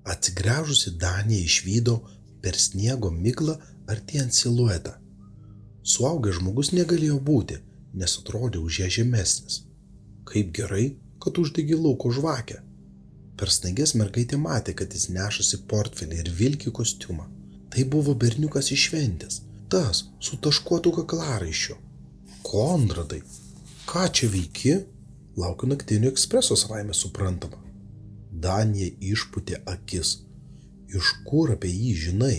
Atsigręžusi Danija išvydo per sniego miglą artėjant siluetą. Suaugęs žmogus negalėjo būti, nes atrodė už ją žemesnis. Kaip gerai, kad uždegė lauko žvakę. Per snaiges mergaitė matė, kad jis nešasi portfelį ir vilki kostiumą. Tai buvo berniukas iš šventės, tas su taškuotu kaklaraiščiu. Konradai, ką čia veiki? Laukiu naktinio ekspreso, savaime suprantama. Danija išpūtė akis. Iš kur apie jį žinai?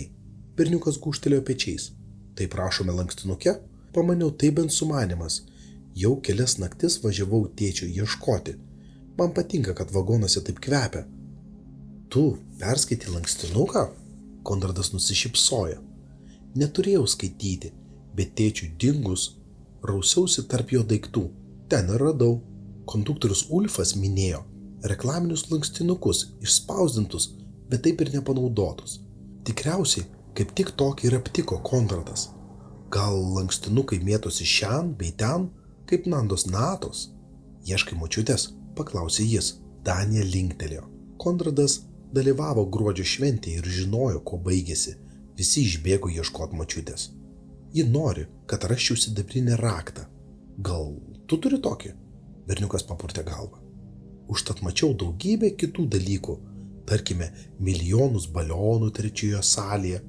Berniukas gūžtelėjo pečiais. Tai prašome lankstinuke? Pamaniau, tai bent sumanimas. Jau kelias naktis važiavau tėčio ieškoti. Man patinka, kad vagonuose taip kvepia. Tu perskaitai lankstinuką? Konradas nusišypsojo. Neturėjau skaityti, bet tėčiui dingus rausiausi tarp jo daiktų. Ten ir radau. Konduktorius Ulfas minėjo reklaminius lankstinukus, išspausdintus, bet taip ir nepanaudotus. Tikriausiai, kaip tik tokį ir aptiko Konradas. Gal lankstinukai mėtosi šian bei ten, kaip Nandos natos? Ieškai močiutės? Paklausė jis. Danija linktelėjo. Konradas dalyvavo gruodžio šventėje ir žinojo, ko baigėsi. Visi išbėgo ieškoti močiutės. Ji nori, kad rasčiau sidabrinį raktą. Gal tu turi tokį? Berniukas papurtė galvą. Užtat mačiau daugybę kitų dalykų, tarkime, milijonus balionų trečiojo salėje.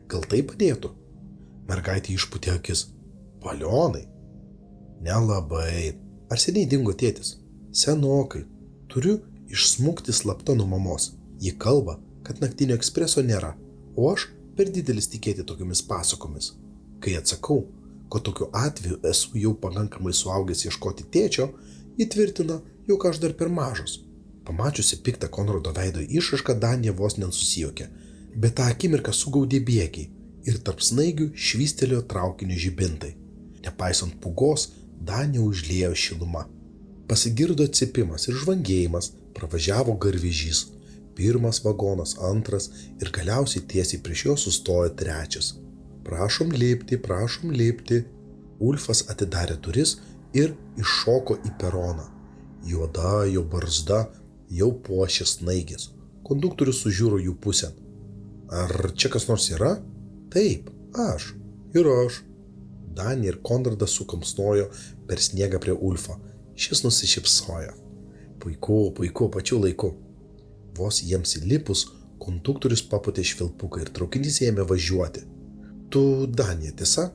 Gal tai padėtų? Mergaitė išpūtė akis. Balionai? Nelabai. Ar seniai dingo tėtis? Senokai. Turiu išsmukti slapta nuo mamos. Ji kalba, kad naktinio ekspreso nėra, o aš per didelis tikėti tokiamis pasakomis. Kai atsakau, kad tokiu atveju esu jau pakankamai suaugęs ieškoti tėčio, ji tvirtina, jog aš dar per mažas. Pamačiusi piktą Konrado veido išraišką, Danija vos nesusijokė, bet tą akimirką sugaudė bėgiai ir tarp snaigių švystelėjo traukinio žibintai. Nepaisant pūgos, Danija užliejo šiluma. Pasigirdo cypimas ir žvangėjimas, pravažiavo garvežys. Pirmas vagonas, antras ir galiausiai tiesiai prieš jo sustojo trečias. Prašom lipti. Ulfas atidarė duris ir iššoko į peroną. Juoda jo barzda jau puošė snaigės. Konduktorius sužiūro jų pusėn. Ar čia kas nors yra? Taip, aš. Ir aš. Danija ir Konradas sukamsnojo per sniegą prie Ulfo. Šis nusišypsojo. Puiku, pačiu laiku. Vos jiems įlipus, konduktorius papūtė švilpuką ir traukinys ėmė važiuoti. Tu Danija, tiesa?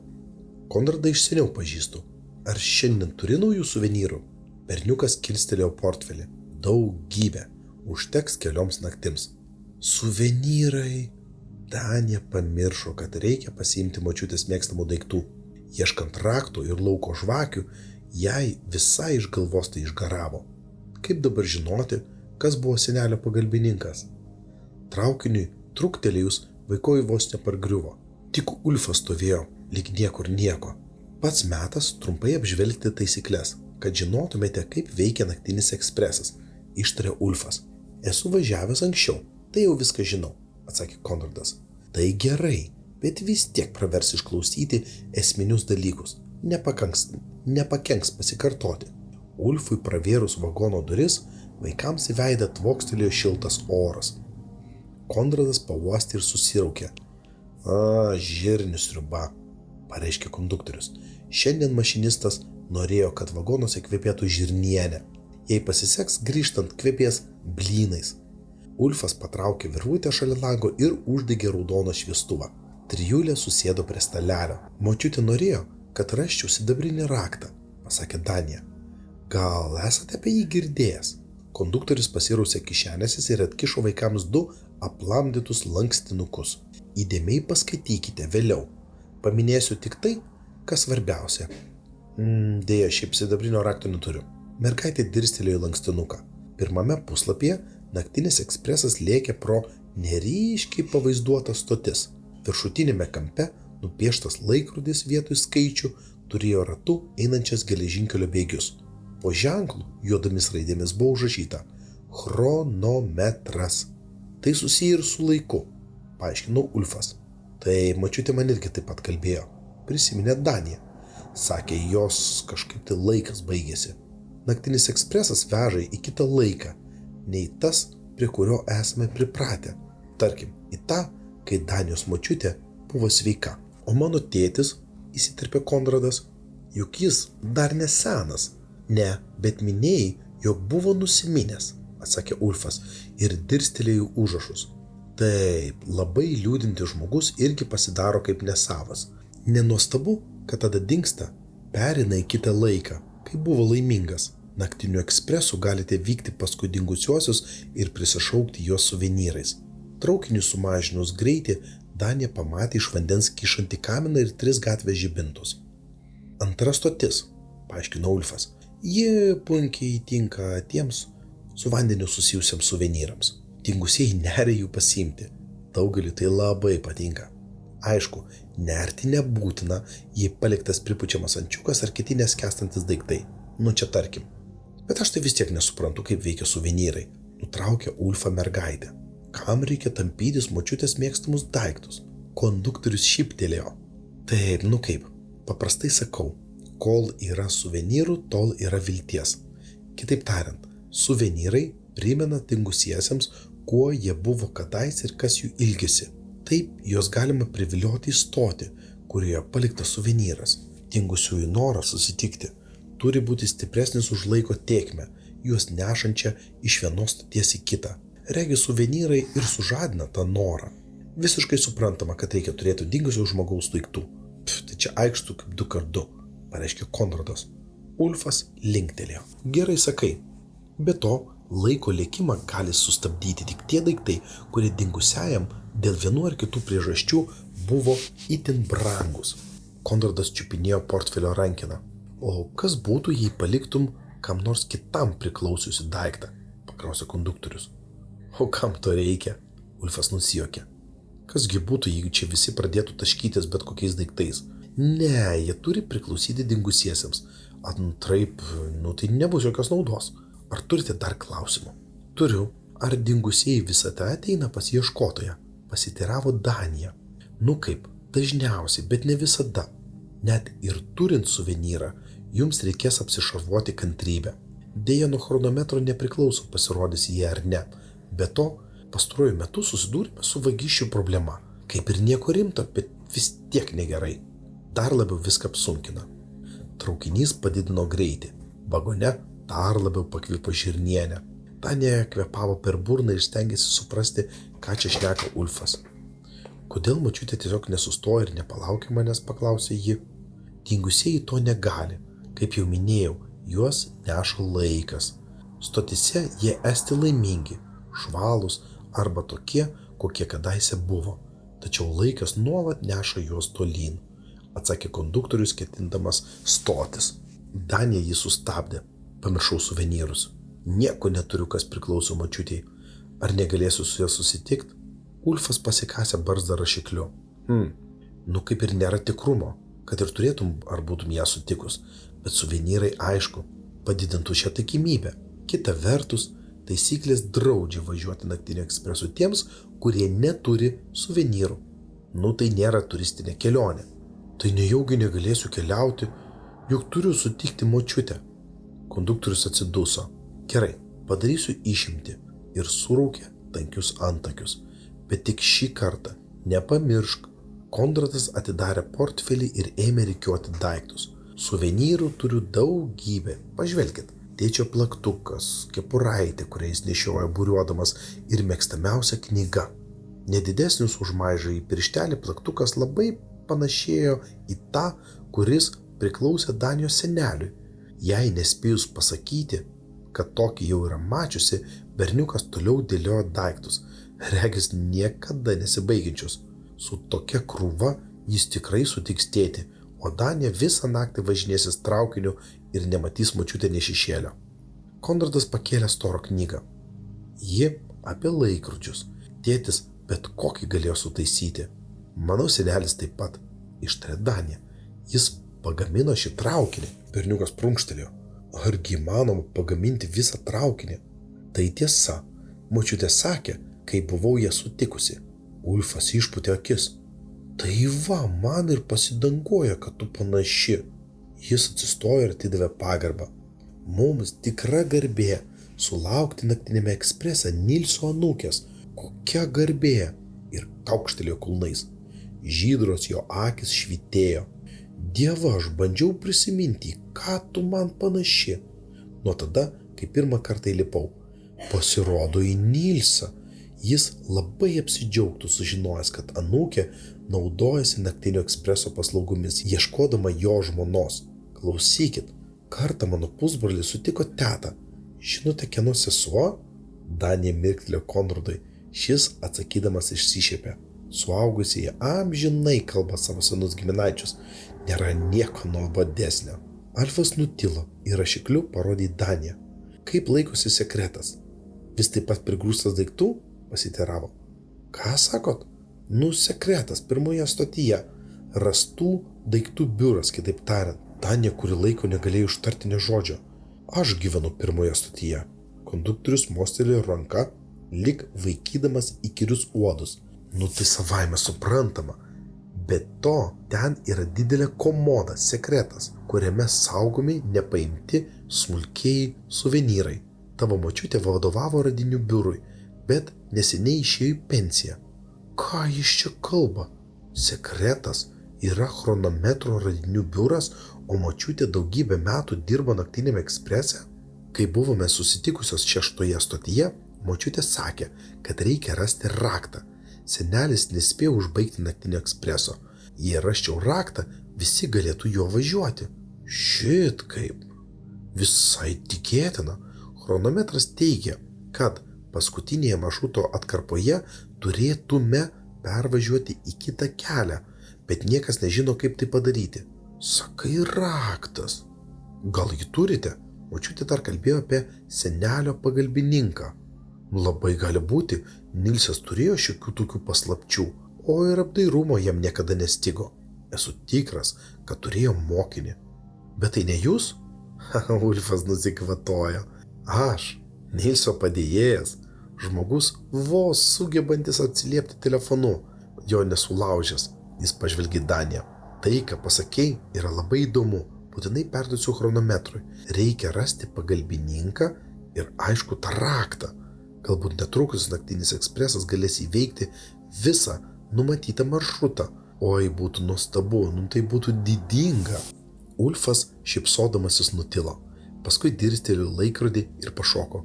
Konradą iš seniau pažįstu. Ar šiandien turi naujų suvenyrų? Berniukas kilstelėjo portfelį. Daugybę. Užteks kelioms naktims. Suvenyrai. Danija pamiršo, kad reikia pasiimti močiutės mėgstamų daiktų. Ieškant raktų ir lauko žvakių, jai visai iš galvos tai išgaravo. Kaip dabar žinoti, kas buvo senelio pagalbininkas? Traukiniui truktelėjus, vaikoj vos nepargriuvo. Tik Ulfas stovėjo, lyg niekur nieko. Pats metas trumpai apžvelgti taisyklės, kad žinotumėte, kaip veikia naktinis ekspresas, ištarė Ulfas. Esu važiavęs anksčiau, tai jau viską žinau, atsakė Konradas. Tai gerai, bet vis tiek pravers išklausyti esminius dalykus. Nepakenks pasikartoti. Ulfui pravėrus vagono duris, vaikams į veidą tvokstelėjo šiltas oras. Konradas pauostė ir susiraukė. Žirnių sriuba, pareiškė konduktorius. Šiandien mašinistas norėjo, kad vagonuose kvepėtų žirnienė. Jei pasiseks, grįžtant kvepės blynais. Ulfas patraukė virvutę šalia lango ir uždegė raudoną šviestuvą. Trijulė susėdo prie stalelio. Močiutė norėjo, kad rasčiau sidabrinį raktą, pasakė Danija. Gal esate apie jį girdėjęs? Konduktorius pasirausė kišenėsis ir atkišo vaikams 2 aplamdytus lankstinukus. Įdėmiai paskaitykite vėliau. Paminėsiu tik tai, kas svarbiausia. Deja, šiaip sidabrinio rakto neturiu. Mergaitė dirstelėjo lankstinuką. Pirmame puslapyje naktinis ekspresas lėkė pro neryškiai pavaizduotas stotis. Viršutinėme kampe nupieštas laikrodis vietoj skaičių turėjo ratu einančias geležinkelio bėgius. Po ženklu juodomis raidėmis buvo užrašyta chronometras. Tai susiję ir su laiku, paaiškinau Ulfas. Tai močiutė man irgi taip pat kalbėjo. Prisiminė Danija. Sakė, jos kažkaip tai laikas baigėsi. Naktinis ekspresas veža į kitą laiką, nei tas, prie kurio esame pripratę. Tarkim, į tą, kai Danijos močiutė buvo sveika. O mano tėtis, įsiterpė Konradas, juk jis dar nesenas. Ne, bet minėjai, jog buvo nusiminęs, atsakė Ulfas ir dirstelėjo užrašus. Taip, labai liūdintis žmogus irgi pasidaro kaip nesavas. Nenuostabu, kad tada dingsta, perina į kitą laiką, kai buvo laimingas. Naktiniu ekspresu galite vykti paskui dingusiuosius ir prisišaukti juos suvenyrais. Traukiniu sumažinus greitį, Danija pamatė iš vandens kyšantį kaminą ir 3 gatvės žibintus. Antra stotis, paaiškino Ulfas. Ji puikiai tinka tiems su vandeniu susijusiems suvenyrams. Dingusieji neria jų pasiimti. Daugeliu tai labai patinka. Aišku, nerti nebūtina, jei paliktas pripučiamas ančiukas ar kiti neskęstantis daiktai. Nu čia tarkim. Bet aš tai vis tiek nesuprantu, kaip veikia suvenyrai. Nutraukė Ulfą mergaitė. Kam reikia tampytis močiutės mėgstamus daiktus? Konduktorius šyptelėjo. Taip, nu kaip, paprastai sakau, kol yra suvenyrų, tol yra vilties. Kitaip tariant, suvenyrai primena dingusiesiems, kuo jie buvo kadais ir kas jų ilgisi. Taip, juos galima privilioti į stotį, kurioje paliktas suvenyras. Dingusiųjų noras susitikti turi būti stipresnis už laiko tėkmę, juos nešančią iš vienos stoties į kitą. Regi suvenyrai ir sužadina tą norą. Visiškai suprantama, kad reikia turėti dingusio žmogaus daiktų. Tai čia aikštų kaip 2x2, pareiškė Konradas. Ulfas linktelėjo. Gerai sakai. Be to, laiko lėkimą gali sustabdyti tik tie daiktai, kurie dingusiajam dėl vienų ar kitų priežasčių buvo itin brangus. Konradas čiupinėjo portfelio rankeną. O kas būtų, jei paliktum kam nors kitam priklausiusi daiktą, paklausė konduktorius. O kam to reikia? Ulfas nusijuokė. Kasgi būtų, jeigu čia visi pradėtų taškytis bet kokiais daiktais? Ne, jie turi priklausyti dingusiesiems. Antraip, tai nebus jokios naudos. Ar turite dar klausimų? Turiu. Ar dingusieji visada ateina pas ieškotoją? Pasiteiravo Danija. Nu kaip, dažniausiai, bet ne visada. Net ir turint suvenyrą, jums reikės apsišarvuoti kantrybę. Deja, nuo chronometro nepriklauso, pasirodys jie ar ne. Be to, pastaruoju metu susidūrėme su vagysčių problema. Kaip ir nieko rimto, bet vis tiek negerai. Dar labiau viską apsunkina. Traukinys padidino greitį. Vagone dar labiau pakvipo žirnienę. Danija kvepavo per burną ir stengėsi suprasti, ką čia šneka Ulfas. Kodėl močiutė tiesiog nesustoja ir nepalaukė manęs, paklausė ji. Dingusieji to negali. Kaip jau minėjau, juos neša laikas. Stotise jie esti laimingi, švalūs arba tokie, kokie kadaise buvo. Tačiau laikas nuolat neša juos tolyn, atsakė konduktorius ketindamas stotis. Danija jį sustabdė. Pamiršau suvenyrus. Nieko neturiu, kas priklauso močiutei. Ar negalėsiu su ja susitikti? Ulfas pasikasė barzdą rašikliu. Nu kaip ir nėra tikrumo, kad ir turėtum ar būtum ją sutikus, bet suvenyrai aišku, padidintų šią tikimybę. Kita vertus, taisyklės draudžia važiuoti naktiniu ekspresu tiems, kurie neturi suvenyrų. Nu tai nėra turistinė kelionė. Tai nejaugi negalėsiu keliauti, juk turiu sutikti močiutę. Konduktorius atsiduso. Gerai, padarysiu išimtį ir suraukė tankius antakius. Bet tik šį kartą nepamiršk. Konradas atidarė portfelį ir ėmė rikiuoti daiktus. Suvenyrų turiu daugybę. Pažvelkit. Tėčio plaktukas, kepuraitė, kurią jis nešiojo buriuodamas ir mėgstamiausia knyga. Nedidesnis už mažąjį pirštelį plaktukas labai panašėjo į tą, kuris priklausė Danijos seneliui. Jei nespėjus pasakyti, kad tokį jau yra mačiusi, berniukas toliau dėliojo daiktus, regis niekada nesibaigiančius. Su tokia krūva jis tikrai sutiks tėtį, o Danija visą naktį važinėsis traukiniu ir nematys močiutę nė šešėlio. Konradas pakėlė storą knygą. Ji apie laikrodžius. Tėtis bet kokį galėjo sutaisyti. Mano senelis taip pat, ištarė Danija. Jis pagamino šį traukinį. Berniukas prunkštelėjo. Argi įmanoma pagaminti visą traukinį? Tai tiesa. Močiutė sakė, kai buvau ją sutikusi. Ulfas išpūtė akis. Tai va, man ir pasidangoja, kad tu panaši. Jis atsistojo ir atidavė pagarbą. Mums tikra garbė sulaukti naktinėme eksprese Nilso anūkės, Kokia garbė! Ir kaukštelėjo kulnais. Žydros jo akis švytėjo. Dieve, aš bandžiau prisiminti, ką tu man panaši. Nuo tada, kai pirmą kartą įlipau, pasirodo į Nilsą. Jis labai apsidžiaugtų sužinojęs, kad anūkė naudojasi naktinio ekspreso paslaugomis, ieškodama jo žmonos. Klausykit, kartą mano pusbrolis sutiko tetą. Žinote, kieno sesuo? Danija mirktelėjo Konradui. Šis atsakydamas išsišiepė. Suaugusieji amžinai kalba savo senus giminaičius. Nėra nieko nuobodesnio. Alfas nutilo ir rašikliu parodė į Daniją. Kaip laikosi sekretas? Vis taip pat prigrūstas daiktų? Pasiteiravo. Ką sakot? Sekretas pirmoje stotyje. Rastų daiktų biuras, kitaip tariant. Danija kurį laiko negalėjo ištarti nė žodžio. Aš gyvenu pirmoje stotyje. Konduktorius mostelėjo ranka, lyg vaikydamas įkyrius uodus. Tai savaime suprantama. Be to, ten yra didelė komoda, sekretas, kuriame saugomi nepaimti smulkieji suvenyrai. Tavo močiutė vadovavo radinių biurui, bet neseniai išėjo į pensiją. Ką jis čia kalba? Sekretas yra chronometro radinių biuras, o močiutė daugybę metų dirbo naktinėme eksprese? Kai buvome susitikusios 6 stotyje, močiutė sakė, kad reikia rasti raktą. Senelis nespėjo užbaigti naktinio ekspreso. Jei rasčiau raktą, visi galėtų juo važiuoti. Šit kaip. Visai tikėtina. Chronometras teigia, kad paskutinėje maršruto atkarpoje turėtume pervažiuoti į kitą kelią, bet niekas nežino, kaip tai padaryti. Sakai, raktas. Gal jį turite? Močiutė dar kalbėjo apie senelio pagalbininką. Labai gali būti, Nilsas turėjo šiokių tokių paslapčių, o ir apdairumo jam niekada nestigo. Esu tikras, kad turėjo mokinį. Bet tai ne jūs? Ulfas nusikvatojo. Aš, Nilso padėjėjas, žmogus vos sugebantis atsiliepti telefonu, jo nesulaužęs. Jis pažvelgė Daniją. Tai, ką pasakei, yra labai įdomu. Būtinai perduosiu chronometrui. Reikia rasti pagalbininką ir aišku tą raktą. Galbūt netrukus naktinis ekspresas galės įveikti visą numatytą maršrutą. Oi, būtų nuostabu, tai būtų didinga. Ulfas šypsodamasis nutilo. Paskui dirstelėjo laikrodį ir pašoko.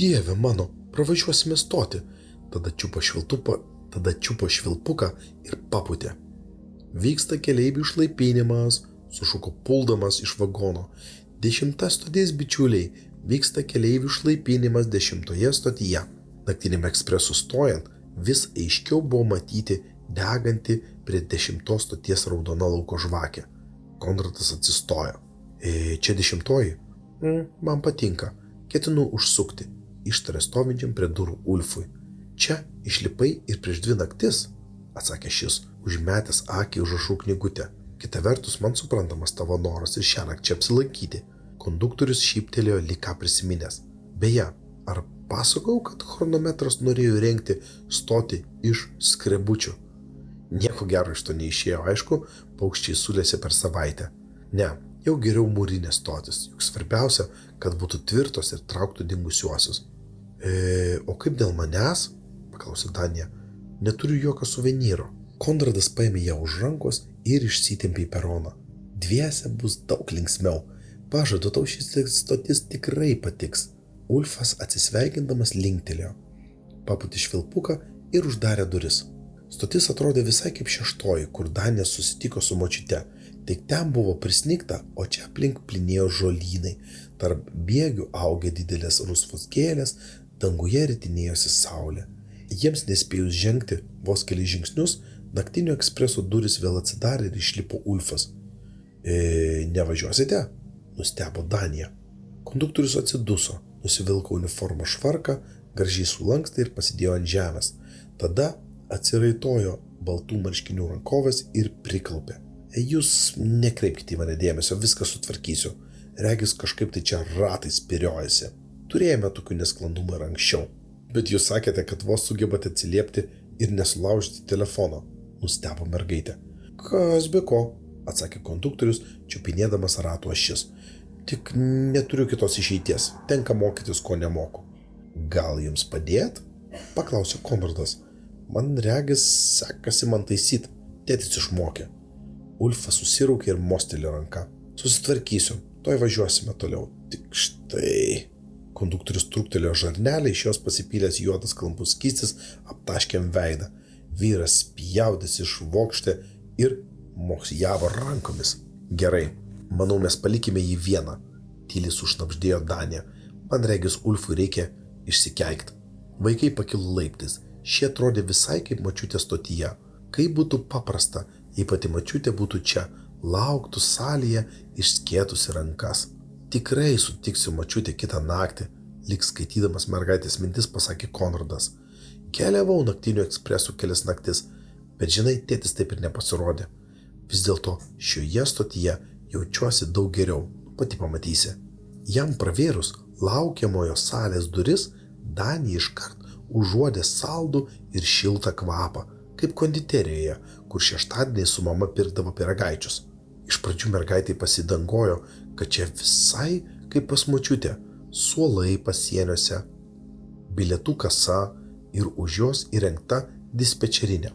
Dieve mano, pravažiuosime stoti. Tada čiupo švilpuką ir papūtė. Vyksta keleivių išlaipinimas, sušuko puldamas iš vagono. 10 stotis, bičiuliai, vyksta keleivių išlaipinimas 10 stotyje. Naktinėme ekspresu stojant, vis aiškiau buvo matyti deganti prie 10 stoties raudona lauko žvakė. Konradas atsistojo. Čia 10? Man patinka. Ketinu užsukti, ištarė stovinčiam prie durų Ulfui. Čia išlipai ir prieš 2 naktis, atsakė šis, užmetęs akį užrašų knygutę. Kita vertus, man suprantamas tavo noras ir šiąnakt čia apsilankyti. Konduktorius šyptelėjo lyg ką prisiminęs. Beje, ar pasakojau, kad chronometras norėjo rengti stoti iš skrebučių? Nieko gero iš to neišėjo, aišku, paukščiai sulėsi per savaitę. Ne, jau geriau mūrinės stotis, juk svarbiausia, kad būtų tvirtos ir trauktų dingusiuosius. O kaip dėl manęs? Paklausė Danija. Neturiu jokio suvenyro. Konradas paėmė ją už rankos ir išsitempė į peroną. Dviese bus daug linksmiau. Pažadu, tau šis stotis tikrai patiks. Ulfas atsisveikindamas linktelėjo. Papūtė švilpuką ir uždarė duris. Stotis atrodė visai kaip 6, kur Danija susitiko su močiute. Tik ten buvo prisnigta, o čia aplink plinėjo žolynai. Tarp bėgių augė didelės rusvos gėlės, danguje ritinėjosi saulė. Jiems nespėjus žengti vos keliais žingsnius, naktinio ekspreso duris vėl atsidarė ir išlipo Ulfas. Nevažiuosite? Nustebo Danija. Konduktorius atsiduso, nusivilko uniformos švarką, gražiai sulankstė ir pasidėjo ant žemės. Tada atsiraitojo baltų marškinių rankovės ir priklaupė. Jūs nekreipkite į mane dėmesio, viską sutvarkysiu. Regis kažkaip tai čia ratai spiriojasi. Turėjome tokių nesklandumų ir anksčiau. Bet jūs sakėte, kad vos sugebate atsiliepti ir nesulaužyti telefono, nustebo mergaitė. Kas be ko, atsakė konduktorius, čiupinėdamas ratų ašis. Tik neturiu kitos išeities, tenka mokytis, ko nemoku. Gal jums padėt? Paklausė Konradas. Man regis sekasi man taisyti. Tėtis išmokė. Ulfas susiraukė ir mostelė ranką. Susitvarkysiu, toj važiuosime toliau. Tik štai. Konduktorius truktelėjo žarnelę, iš jos pasipylęs juodas klampus skystis aptaškėm veidą. Vyras spjaudėsi išvokštė ir mosijavo rankomis. Gerai, manau mes palikime jį vieną. Tyliai sušnabždėjo Danė. Man regis Ulfui reikia išsikeikti. Vaikai pakilo laiptais. Šie atrodė visai kaip močiutė stotyje. Kaip būtų paprasta, jei pati močiutė būtų čia, lauktų salėje išskėtusi rankas. Tikrai sutiksiu močiutę kitą naktį, lyg skaitydamas mergaitės mintis pasakė Konradas. Keliavau naktiniu ekspresu kelias naktis, bet žinai, tėtis taip ir nepasirodė. Vis dėlto šioje stotyje jaučiuosi daug geriau, pati pamatysi. Jam pravėrus laukiamojo salės duris, Danė iškart užuodė saldų ir šiltą kvapą, kaip konditerijoje, kur šeštadieniai su mama pirkdavo pyragaičius. Iš pradžių mergaitai pasidangojo, kad čia visai kaip pas močiutę, suolai pasieniuose, bilietų kasa ir už jos įrengta dispečerinė.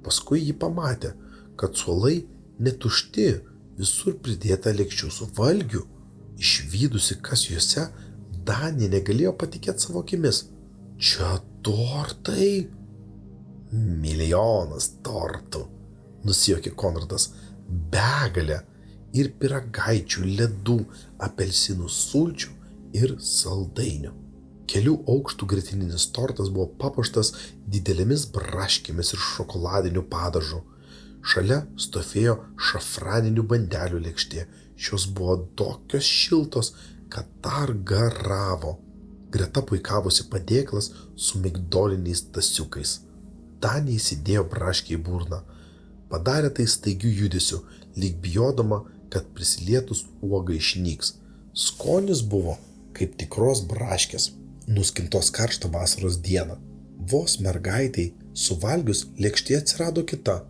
Paskui ji pamatė, kad suolai netušti, visur pridėta lėkščių su valgiu. Išvydusi, kas juose, Danė negalėjo patikėti savo akimis. Čia tortai? Milijonas tortų, nusijuokė Konradas. Begalė ir pyragaičių, ledų, apelsinų sulčių ir saldainių. Kelių aukštų grėtininis tortas buvo papuoštas didelėmis braškėmis ir šokoladiniu padažu. Šalia stovėjo šafraninių bandelių lėkštė. Šios buvo tokios šiltos, kad dar garavo. Greta puikavosi padėklas su migdoliniais tasiukais. Danė įsidėjo braškę į burną. Padarė tai staigių judesių, lyg bijodama, kad prisilietus uoga išnyks. Skonis buvo kaip tikros braškės, nuskintos karštą vasaros dieną. Vos mergaitai suvalgius lėkštė atsirado kita,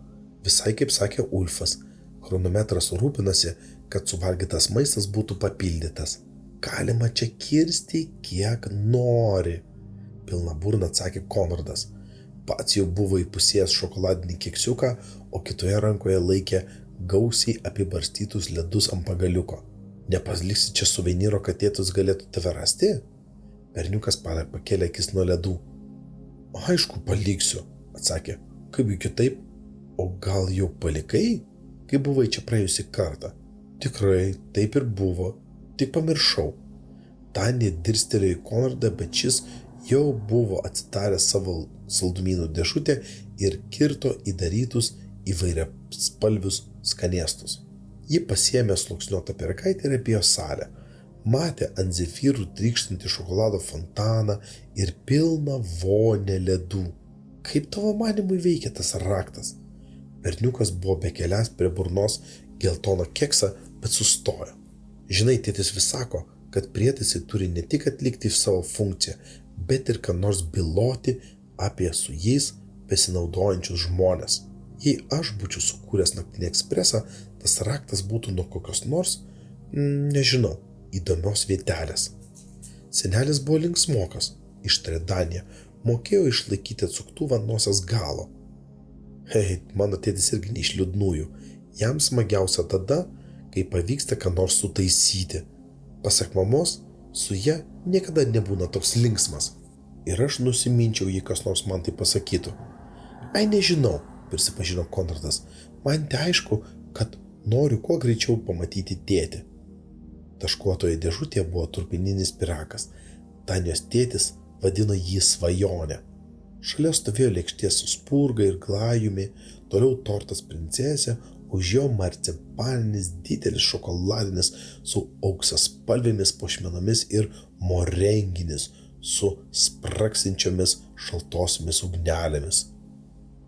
visai kaip sakė Ulfas. Chronometras rūpinasi, kad suvalgytas maistas būtų papildytas. Galima čia kirsti kiek nori, pilna burna atsakė Konradas. Pats jau buvo įpusėjęs šokoladinį keksiuką, o kitoje rankoje laikė gausiai apibarstytus ledus ant pagaliuko. Nepazliksi čia suvenyro, kad tėtus galėtų tave rasti? Berniukas pakėlė akis nuo ledų. Aišku, paliksiu, atsakė. Kaipgi kitaip? O gal jau palikai, kai buvai čia praėjusį kartą? Tikrai, taip ir buvo. Tik pamiršau. Danė dirstelėjo į Konradą, bet šis jau buvo atsitaręs savo saldumynų dėžutę ir kirto įdarytus įvairiaspalvius skanėstus. Ji pasiėmė sluoksniuotą pyragaitę ir apėjo salę. Matė ant zefyrų trykštantį šokolado fontaną ir pilną vonę ledų. Kaip tavo manimui veikia tas raktas? Berniukas buvo bekelęs prie burnos geltoną keksą, bet sustojo. Žinai, tėtis vis sako, kad prietaisai turi ne tik atlikti savo funkciją, bet ir ką nors byloti apie su jais besinaudojančius žmonės. Jei aš būčiau sukūręs naktinį ekspresą, tas raktas būtų nuo kokios nors, nežinau, įdomios vietelės. Senelis buvo linksmokas, ištarė Danė, mokėjo išlaikyti atsuktuvą nosies galo. Hei, mano tėtis irgi ne iš liūdnųjų. Jam smagiausia tada, kai pavyksta ką nors sutaisyti. Pasak mamos, su ja niekada nebūna toks linksmas. Ir aš nusiminčiau, jei kas nors man tai pasakytų. Ai, nežinau, prisipažino Konradas. Man tai aišku, kad noriu kuo greičiau pamatyti tėtį. Taškuotoje dėžutėje buvo trupininis pyragas. Danijos tėtis vadino jį svajonę. Šalia stovėjo lėkštė su spurga ir glajumi, toliau tortas princesė, už jo marcipaninis didelis šokoladinis su auksaspalvėmis puošmenomis ir morenginis su spraksinčiomis šaltosiomis ugnelėmis.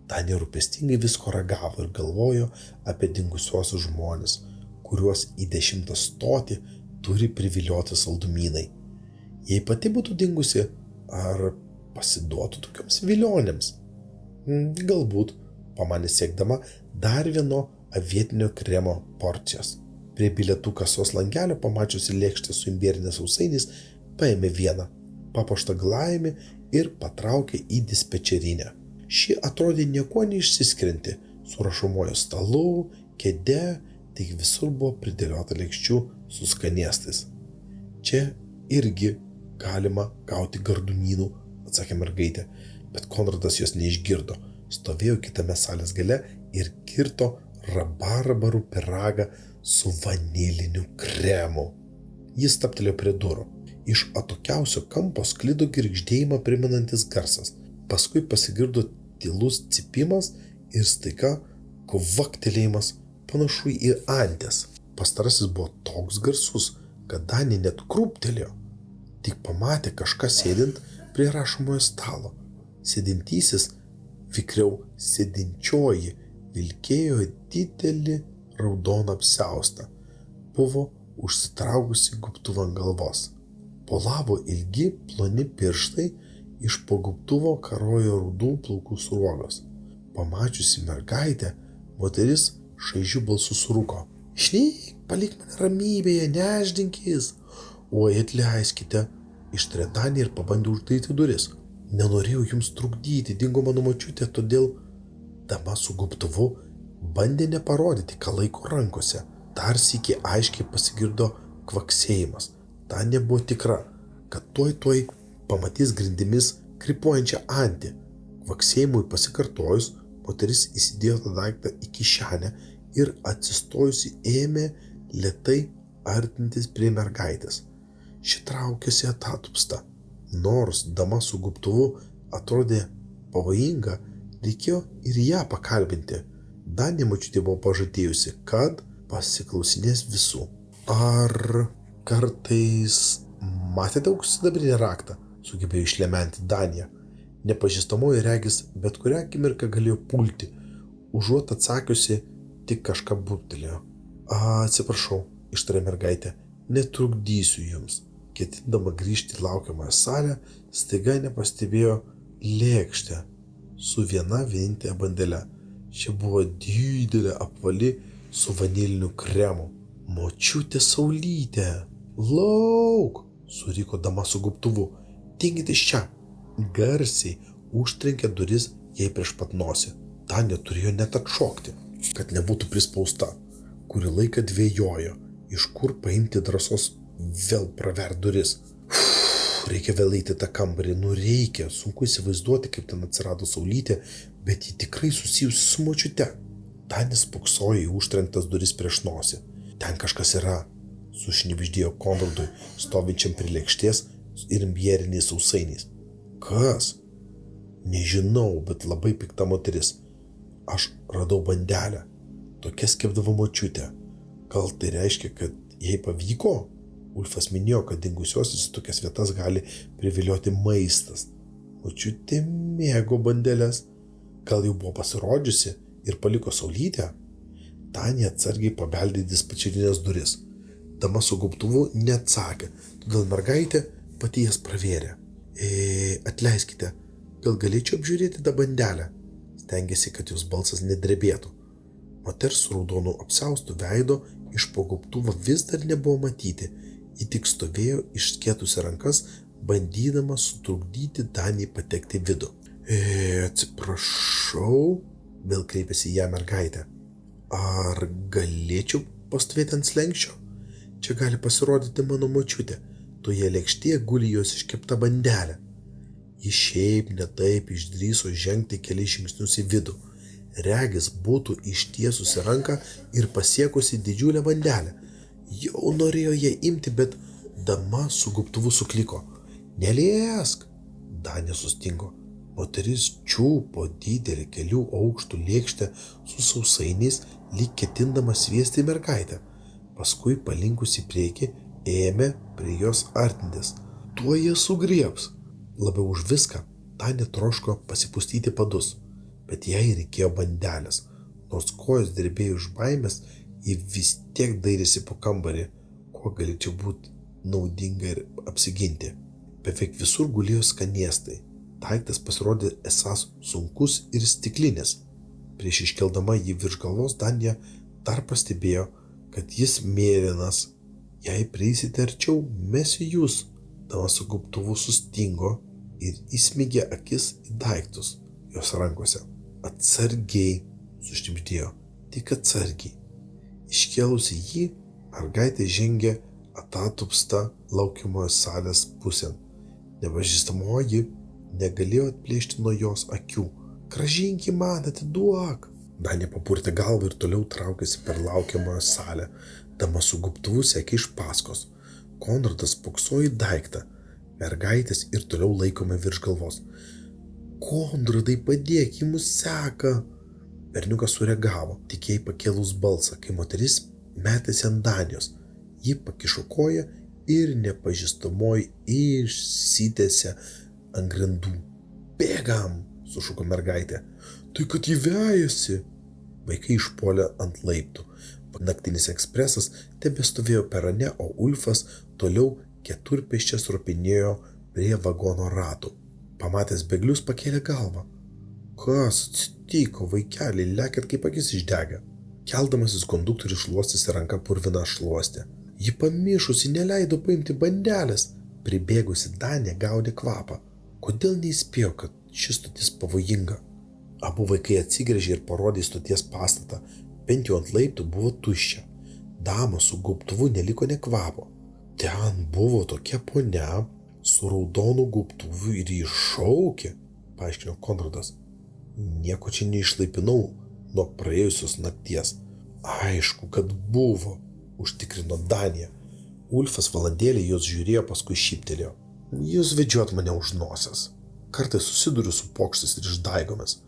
Danė rūpestingai visko ragavo ir galvojo apie dingusiuosius žmones, kuriuos į 10 stotį turi privilioti saldumynai. Jei pati būtų dingusi, ar pasiduotų tokioms vilionėms? Galbūt, pamanė siekdama dar vieno avietinio kremo porcijos. Prie bilietų kasos langelio pamačiusi lėkštę su imbieriniais sausainiais, paėmė vieną, papuoštą glajumi ir patraukė į dispečerinę. Ši atrodė niekuo neišsiskirianti, su rašomuoju stalu, kėde, tik visur buvo pridėliota lėkščių su skanėstais. Čia irgi galima gauti gardumynų, atsakė mergaitė, bet Konradas jos neišgirdo. Stovėjo kitame salės gale ir kirto rabarbarų pyragą su vaniliniu kremu. Jis stabtelėjo prie durų. Iš atokiausio kampo sklido girgždėjimą primenantis garsas. Paskui pasigirdo tylus cypimas ir staiga kvaktelėjimas panašu į anties. Pastarasis buvo toks garsus, kad Danė net krūptelėjo. Tik pamatė kažką sėdint prie rašomojo stalo. Sėdintysis, vikriau sėdinčioji, vilkėjo didelį raudoną apsiaustą. Buvo užsitraukusi gobtuvą ant galvos. Polavo ilgi, ploni pirštai, iš po gobtuvo karojo rudų plaukų sruogos. Pamačiusi mergaitę, moteris šaižiu balsu surūko. Išnyk, palik mane ramybėje, neždinkis. Oi, atleiskite, ištarė Danė ir pabandė uždaryti duris. Nenorėjau jums trukdyti, dingo mano močiutė, todėl dama su gobtuvu bandė neparodyti, ką laiko rankose. Dar sykį aiškiai pasigirdo kvaksėjimas. Danė buvo tikra, kad tuoj pamatys grindimis krypuojančią antį. Kvaksėjimui pasikartojus, moteris įsidėjo tą daiktą į kišenę ir atsistojusi ėmė lėtai artintis prie mergaitės. Ši traukėsi atatupsta. Nors dama su gobtuvu atrodė pavojinga, reikėjo ir ją pakalbinti. Danė močiutė buvo pažadėjusi, kad pasiklausinės visų. Ar kartais matėte auksidabrinį raktą? Sugebėjo išlementi Danė. Nepažįstamoji regis bet kurią akimirką galėjo pulti. Užuot atsakiusi, tik kažką burbtelėjo. Atsiprašau, ištarė mergaitė, netrukdysiu jums. Ketindama grįžti į laukiamąją salę, staiga nepastebėjo lėkštę su viena vienintelė bandele. Čia buvo didelė apvali su vaniliniu kremu. Močiutė Saulytė. Lauk, suriko dama su gobtuvu. Dingit iš čia. Garsiai užtrenkė duris jai prieš pat nosį. Danė turėjo net atšokti, kad nebūtų prispausta. Kurį laiką dvėjojo, iš kur paimti drąsos vėl pravert duris. Reikia vėl eiti tą kambarį, reikia. Sunku įsivaizduoti, kaip ten atsirado Saulytė, bet ji tikrai susijusi su močiute. Danė spoksojo į užtrenktas duris prieš nosį. Ten kažkas yra, sušnibždėjo Konradui, stovinčiam prie lėkštės ir imbieriniais sausainiais. Kas? Nežinau, bet labai pikta moteris. Aš radau bandelę. Tokia kepdavo močiutė. Gal tai reiškia, kad jai pavyko? Ulfas minėjo, kad dingusiosius į tokias vietas gali privilioti maistas. Močiutė mėgo bandelės. Gal jau buvo pasirodžiusi ir paliko Saulytę? Danė atsargiai pabeldė į dispečerinės duris. Dama su gobtuvu neatsakė, todėl mergaitė pati jas pravėrė. Atleiskite, gal galėčiau apžiūrėti tą bandelę? Stengėsi, kad jos balsas nedrebėtų. Moters su raudonu apsiaustu veido iš po gobtuvo vis dar nebuvo matyti. Ji tik stovėjo išskėtusi rankas, bandydama sutrukdyti Danį patekti į vidų. Atsiprašau, vėl kreipėsi ją mergaitė. Ar galėčiau pastovėti ant slenksčio? Čia gali pasirodyti mano močiutė. Toje lėkštėje guli jos iškepta bandelė. Ji šiaip ne taip išdrįso žengti kelis žingsnius į vidų. Regis būtų ištiesusi ranką ir pasiekusi didžiulę bandelę. Jau norėjo ją imti, bet dama su gobtuvu sukliko. Neliesk! Danė sustingo. Moteris čiupo didelį kelių aukštų lėkštę su sausainiais, lyg ketindama sviesti mergaitę. Paskui palinkusi į priekį ėmė prie jos artintis. Tuo jie sugriebs. Labiau už viską Danė troško pasipustyti padus, bet jai reikėjo bandelės. Nors kojos drebėjo iš baimės, ji vis tiek dairėsi po kambarį, kuo galėčiau būti naudinga ir apsiginti. Beveik visur gulėjo skanėstai. Daiktas pasirodė esąs sunkus ir stiklinis. Prieš iškeldama jį virš galvos Danė dar pastebėjo, kad jis mėlynas. Jei prieisite arčiau, mesiu jūs. Dama su gobtuvu sustingo ir įsmeigė akis į daiktus jos rankose. Atsargiai, sušnibždėjo, tik atsargiai. Iškėlusi jį, mergaitė žengė atatupsta laukiamojo salės pusėn. Nepažįstamoji negalėjo atplėšti nuo jos akių. Grąžinki man, atiduok. Danė papurtė galvą ir toliau traukėsi per laukiamojo salę. Dama su gobtuvu sekė iš paskos. Konradas spoksojo į daiktą. Mergaitės ir toliau laikome virš galvos. Konradai, padėk, jį mus seka. Berniukas sureagavo, tik jai pakėlus balsą, kai moteris metėsi ant Danijos. Ji pakišo koją ir nepažįstamoji išsitęsė ant grindų. Bėgam, sušuko mergaitė. Tai kad jį vejasi. Vaikai išpuolė ant laiptų. Naktinis ekspresas tebestovėjo perone, o Ulfas toliau keturpėsčias ropinėjo prie vagono ratų. Pamatęs bėglius pakėlė galvą. Kas atsitiko, vaikeliai, lekėt kaip akis išdegę. Keldamasis konduktorius šluostėsi ranką purviną šluostę. Ji pamišusi neleido paimti bandelės. Pribėgusi Danė gaudė kvapą. Kodėl neįspėjo, kad šis stotis pavojinga? Abu vaikai atsigręžė ir parodė stoties pastatą. Bent jau ant laiptų buvo tuščia. Damos su gobtuvu neliko nė kvapo. Ten buvo tokia ponia su raudonu gobtuvu ir jį šaukė, paaiškino Konradas. Nieko čia neišlaipinau nuo praėjusios nakties. Aišku, kad buvo, užtikrino Danija. Ulfas valandėlį jos žiūrėjo, paskui šyptelėjo. Jūs vedžiot mane už nosies. Kartais susiduriu su pokštais ir išdaigomis.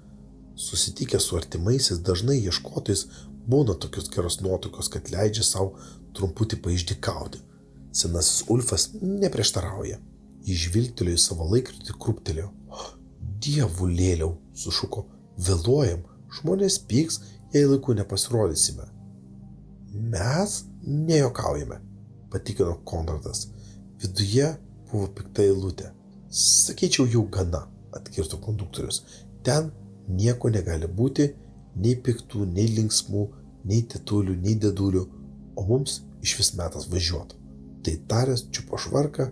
Susitikę su artimaisiais dažnai ieškotojais būna tokios geros nuotaikos, kad leidžia savo trumputį paišdykauti. Senasis Ulfas neprieštarauja. Jis žvilgtelėjo į savo laikrodį, krūptelėjo. Dievulėliau, sušuko, vėluojam, žmonės pyks, jei laiku nepasirodysime. Mes nejuokaujame, patikino Konradas. Viduje buvo pikta eilutė. Sakyčiau, jau gana, atkirto konduktorius. Ten nieko negali būti, nei piktų, nei linksmų, nei tetulių, nei dedulių, o mums išvis metas važiuoti. Tai taręs čiupo švarką,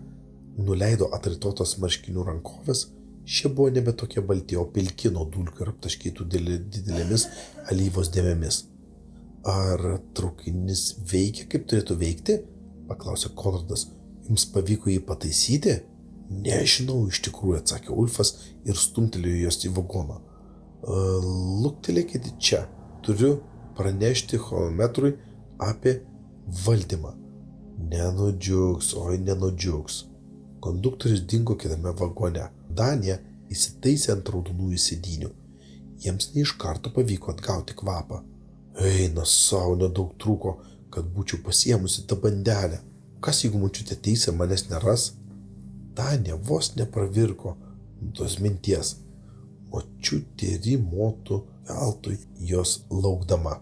nuleido atritotas marškinių rankovės, šie buvo nebe tokie balti, o pilki nuo dulkių ir aptaškytų didelėmis alyvos dėmėmis. Ar traukinys veikia, kaip turėtų veikti? Paklausė Konradas. Jums pavyko jį pataisyti? Nežinau, iš tikrųjų, atsakė Ulfas ir stumtelėjo jos į vagoną. Luktelėkite čia, turiu pranešti chronometrui apie valdymą. Nenudžiugs, oi nenudžiugs. Konduktorius dingo kitame vagone. Danija įsitaisė ant raudonųjų sėdynių. Jiems ne iš karto pavyko atgauti kvapą. Eina savo, nedaug trūko, kad būčiau pasiemusi tą bandelę. Kas jeigu močiutė teisė manęs neras? Danija vos nepravirko tos minties. Močiutė rymotų veltui jos laukdama.